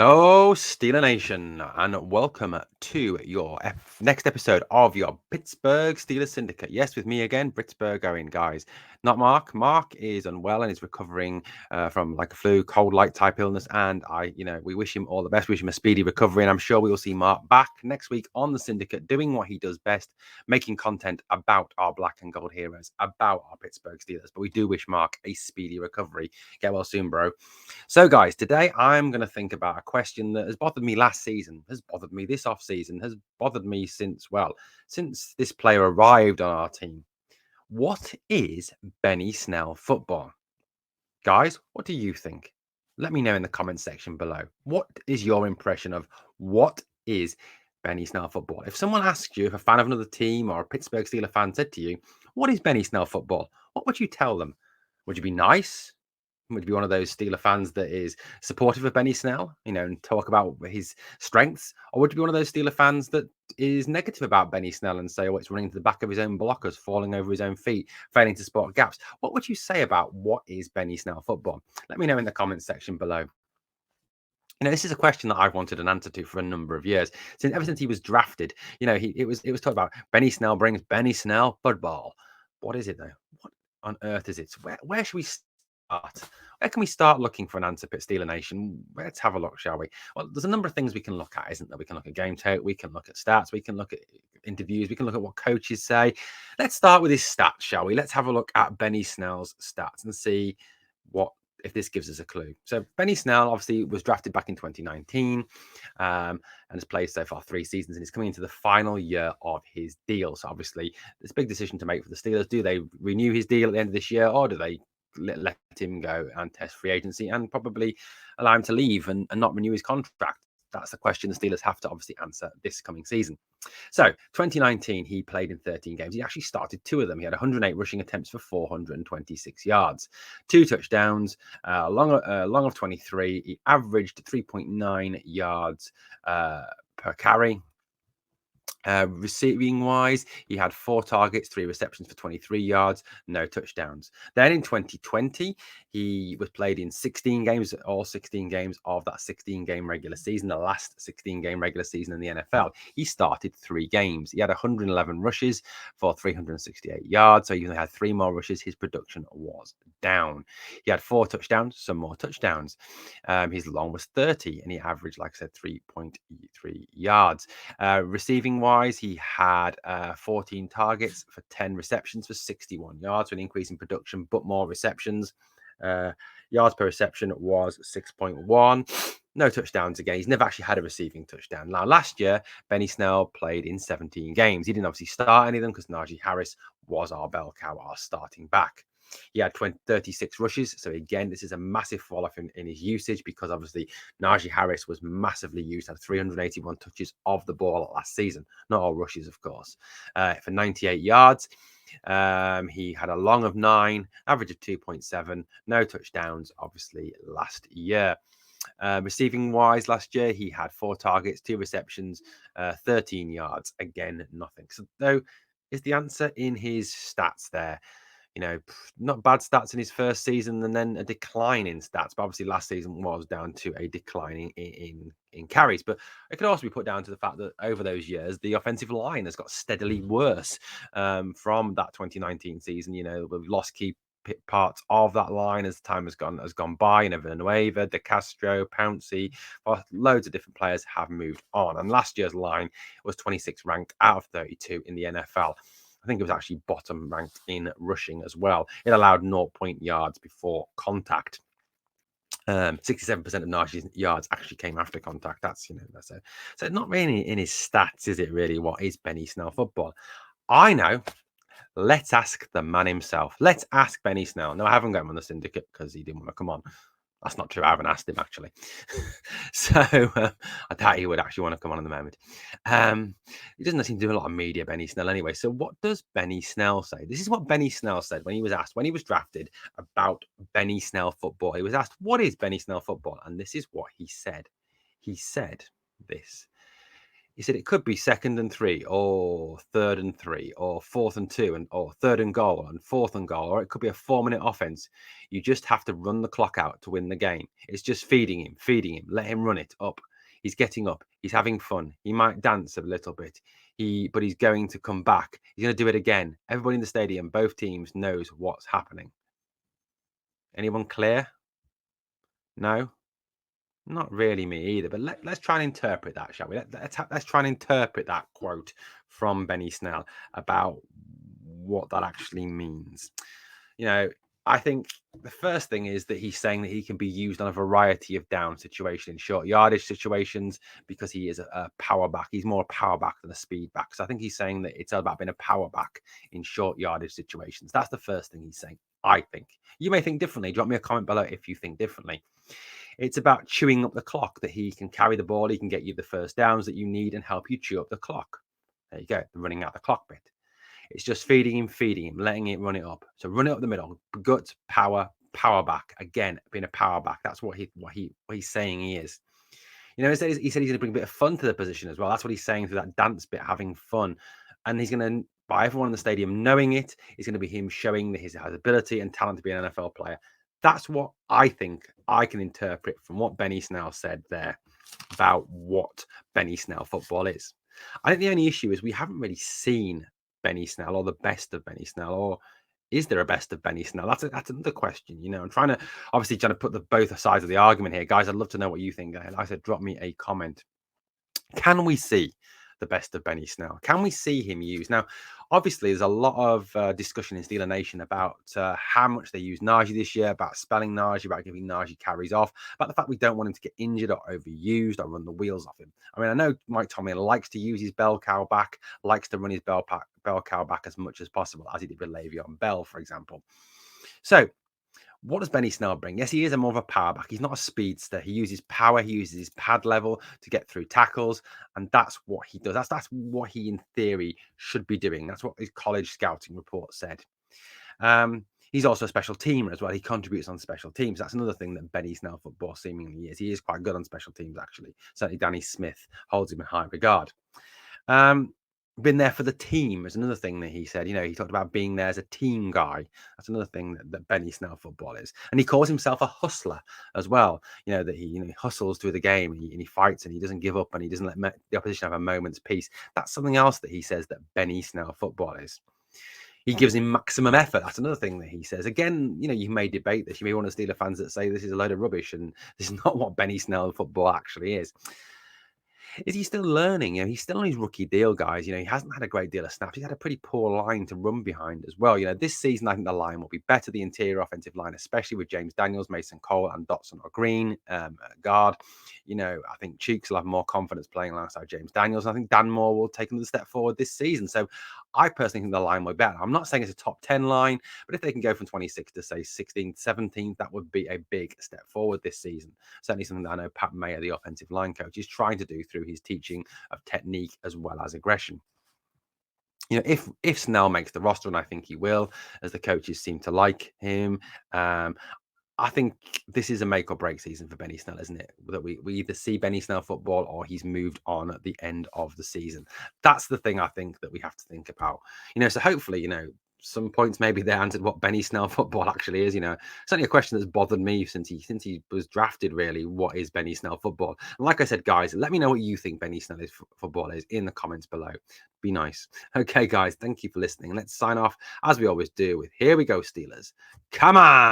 Hello, SteelerNation, and welcome to your next episode of your Pittsburgh Steelers Syndicate. Yes, with me again, Pittsburgh going, guys. Not Mark. Mark is unwell and is recovering from like a flu, cold-like type illness, and we wish him all the best. Wish him a speedy recovery, and I'm sure we will see Mark back next week on the Syndicate, doing what he does best, making content about our black and gold heroes, about our Pittsburgh Steelers. But we do wish Mark a speedy recovery. Get well soon, bro. So, guys, today I'm going to think about a question that has bothered me last season, has bothered me this off-season, has bothered me since this player arrived on our team. What is Benny Snell football? Guys, what do you think? Let me know in the comment section below. What is your impression of what is Benny Snell football? If someone asked you, if a fan of another team or a Pittsburgh Steelers fan said to you, what is Benny Snell football? What would you tell them? Would you be nice? Would you be one of those Steeler fans that is supportive of Benny Snell, and talk about his strengths? Or would you be one of those Steeler fans that is negative about Benny Snell and say, oh, it's running to the back of his own blockers, falling over his own feet, failing to spot gaps? What would you say about what is Benny Snell football? Let me know in the comments section below. This is a question that I've wanted an answer to for a number of years. Ever since he was drafted, it was talked about Benny Snell brings Benny Snell football. What is it though? What on earth is it? Where should we start? Where can we start looking for an answer, SteelerNation? Let's have a look, shall we? Well, there's a number of things we can look at, isn't there? We can look at game tape, we can look at stats, we can look at interviews, we can look at what coaches say. Let's start with his stats, shall we? Let's have a look at Benny Snell's stats and see if this gives us a clue. So Benny Snell obviously was drafted back in 2019 and has played so far 3 seasons and is coming into the final year of his deal. So obviously there's a big decision to make for the Steelers. Do they renew his deal at the end of this year, or do they let him go and test free agency and probably allow him to leave and not renew his contract? That's the question the Steelers have to obviously answer this coming season. So 2019, he played in 13 games. He actually started 2 of them. He had 108 rushing attempts for 426 yards, 2 touchdowns, long of 23. He averaged 3.9 yards per carry. Receiving wise, he had 4 targets, 3 receptions for 23 yards, no touchdowns. Then in 2020, he was played in 16 games, all 16 games of that 16-game regular season, the last 16-game regular season in the NFL. He started 3 games. He had 111 rushes for 368 yards. So even though he had 3 more rushes, his production was down. He had 4 touchdowns, some more touchdowns. His long was 30, and he averaged, like I said, 3.3 yards. Receiving wise, he had 14 targets for 10 receptions for 61 yards, so an increase in production, but more receptions. Yards per reception was 6.1. No touchdowns again. He's never actually had a receiving touchdown. Now, last year, Benny Snell played in 17 games. He didn't obviously start any of them because Najee Harris was our bell cow, our starting back. He had 36 rushes. So again, this is a massive fall off in his usage because obviously Najee Harris was massively used, had 381 touches of the ball last season. Not all rushes, of course. For 98 yards. He had a long of 9, average of 2.7, no touchdowns, obviously, last year. Receiving wise, last year, he had 4 targets, 2 receptions, 13 yards. Again, nothing. So, though, is the answer in his stats there? Not bad stats in his first season and then a decline in stats. But obviously last season was down to a decline in carries. But it could also be put down to the fact that over those years, the offensive line has got steadily worse from that 2019 season. We've lost key parts of that line as time has gone by. Villanueva, De Castro, Pouncey, loads of different players have moved on. And last year's line was 26th ranked out of 32 in the NFL. I think it was actually bottom ranked in rushing as well. It allowed 0 yards before contact. 67% of Najee's yards actually came after contact. That's so not really in his stats, is it really? What is Benny Snell football? I know. Let's ask the man himself. Let's ask Benny Snell. No, I haven't got him on the Syndicate because he didn't want to come on. That's not true. I haven't asked him, actually. So I doubt he would actually want to come on in the moment. He doesn't seem to do a lot of media, Benny Snell, anyway. So what does Benny Snell say? This is what Benny Snell said when he was asked, when he was drafted, about Benny Snell football. He was asked, what is Benny Snell football? And this is what he said. He said this. He said it could be 2nd and 3, or 3rd and 3, or 4th and 2, or 3rd and goal, and 4th and goal, or it could be a 4-minute offense. You just have to run the clock out to win the game. It's just feeding him, let him run it up. He's getting up. He's having fun. He might dance a little bit. But he's going to come back. He's going to do it again. Everybody in the stadium, both teams, knows what's happening. Anyone clear? No? Not really me either, but let's try and interpret that, shall we? Let's try and interpret that quote from Benny Snell about what that actually means. I think the first thing is that he's saying that he can be used on a variety of down situations, short yardage situations, because he is a power back. He's more a power back than a speed back. So I think he's saying that it's all about being a power back in short yardage situations. That's the first thing he's saying, I think. You may think differently. Drop me a comment below if you think differently. It's about chewing up the clock, that he can carry the ball, he can get you the first downs that you need and help you chew up the clock. There you go, the running out the clock bit. It's just feeding him, letting it run it up. So run it up the middle, guts, power back. Again, being a power back. That's what he's saying he is. He said he's going to bring a bit of fun to the position as well. That's what he's saying through that dance bit, having fun. And he's going to, by everyone in the stadium knowing it, it's going to be him showing that he has ability and talent to be an NFL player. That's what I think I can interpret from what Benny Snell said there about what Benny Snell football is. I think the only issue is we haven't really seen Benny Snell, or the best of Benny Snell, or is there a best of Benny Snell? That's another question. I'm trying to put both sides of the argument here, guys. I'd love to know what you think. Like I said, drop me a comment. Can we see the best of Benny Snell? Can we see him used? Now, obviously, there's a lot of discussion in SteelerNation about how much they use Najee this year, about spelling Najee, about giving Najee carries off, about the fact we don't want him to get injured or overused or run the wheels off him. I mean, I know Mike Tomlin likes to use his bell cow back, likes to run his bell cow back as much as possible, as he did with Le'Veon Bell, for example. So, what does Benny Snell bring? Yes, he is more of a power back. He's not a speedster. He uses power. He uses his pad level to get through tackles, and that's what he does. That's what he, in theory, should be doing. That's what his college scouting report said. He's also a special teamer as well. He contributes on special teams. That's another thing that Benny Snell football seemingly is. He is quite good on special teams, actually. Certainly, Danny Smith holds him in high regard. Been there for the team is another thing that he said. He talked about being there as a team guy. That's another thing that Benny Snell football is. And he calls himself a hustler as well. That he hustles through the game, and he fights, and he doesn't give up, and he doesn't let the opposition have a moment's peace. That's something else that he says that Benny Snell football is. He gives him maximum effort. That's another thing that he says. Again, you may debate this. You may want to Steeler fans that say this is a load of rubbish and this is not what Benny Snell football actually is. Is he still learning? He's still on his rookie deal, guys. He hasn't had a great deal of snaps. He's had a pretty poor line to run behind as well. This season, I think the line will be better. The interior offensive line, especially with James Daniels, Mason Cole, and Dotson or Green, guard. I think Cheeks will have more confidence playing alongside James Daniels. I think Dan Moore will take another step forward this season. So I personally think the line will be better. I'm not saying it's a top 10 line, but if they can go from 26 to say 16th, 17th, that would be a big step forward this season. Certainly something that I know Pat Mayer, the offensive line coach, is trying to do through his teaching of technique as well as aggression. If Snell makes the roster, and I think he will, as the coaches seem to like him, I think this is a make or break season for Benny Snell, isn't it? That we either see Benny Snell football or he's moved on at the end of the season. That's the thing I think that we have to think about. So hopefully, some points maybe they answered what Benny Snell football actually is. Certainly a question that's bothered me since he was drafted. Really, what is Benny Snell football? And like I said, guys, let me know what you think Benny Snell football is in the comments below. Be nice. Okay, guys, thank you for listening. Let's sign off as we always do with "Here we go, Steelers. Come on!"